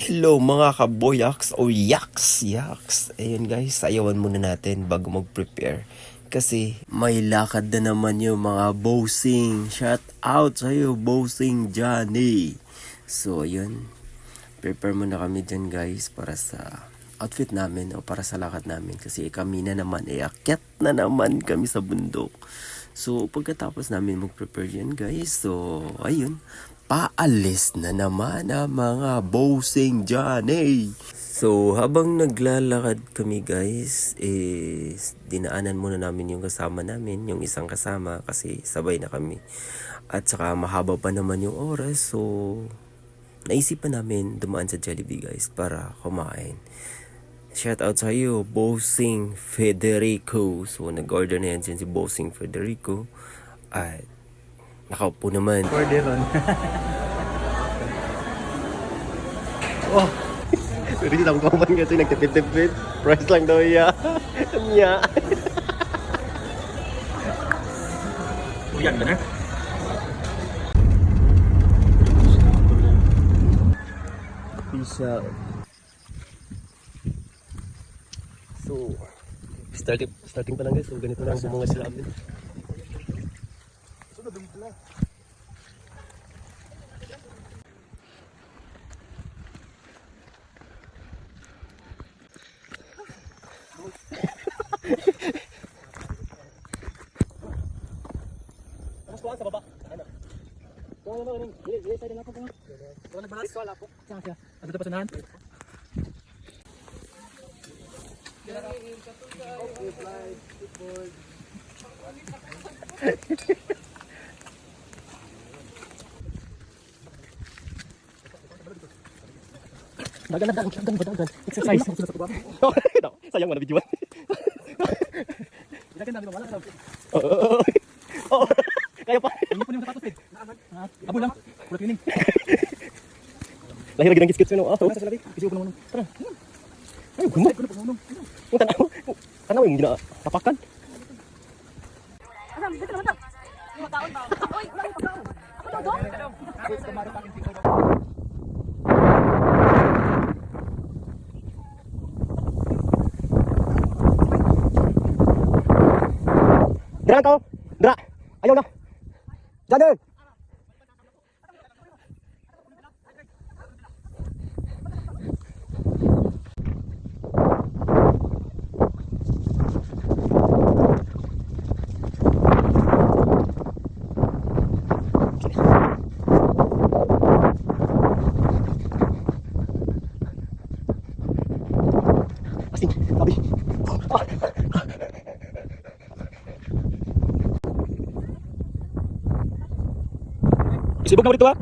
Hello mga kaboyaks o yaks. Ayun guys, sayawan muna natin bago mag-prepare. Kasi may lakad na naman yung mga bossing. Shout out sa'yo, bossing Johnny. So ayun, prepare muna kami dyan guys para sa outfit namin o para sa lakad namin. Kasi kami na naman, akyat na naman kami sa bundok. So pagkatapos namin mag-prepare yan guys, so ayun, paalis na naman ang mga bossing Johnny. So, habang naglalakad kami guys, dinaanan muna namin yung kasama namin, yung isang kasama kasi sabay na kami. At saka mahaba pa naman yung oras, so naisipan namin dumaan sa Jollibee guys para kumain. Shout out sa iyo, Bossing Federico. So, nag-order na yan dyan si Bossing Federico. At nakaupo naman. Order on. Oh! Sorry, lang kaman kasi nagtitipid. Price lang daw iya. Niya. Uyan ka na? Peace out. So, starting pa lang guys. So, ganito lang bumunga sila amin. So, nadumi pala. Mas sa baba. Ano? Kuha na rin. Dili side na po ko. Kuha nagbalas ko ala po. Saan siya? Ano pa sanahan? Dagan. Exercise. Sayang mo na video. Dagan na wala ka. Oo. Kaya pa. Hindi po yung sapatos eh. Abo lang. Puro cleaning. Lahir lagi ng kiskits no. Sa labi. Kasi ko nung. Tara. Ay, gumo. Kung tanaw yung gina tapakan. Asam, dito naman daw. Mataon ba? Oy, wala yung pagkaon. Ako daw doon. Dra ka. Dra. Ayaw na. Jangan. Pasti. Habis. Sibuk na mo dito ha?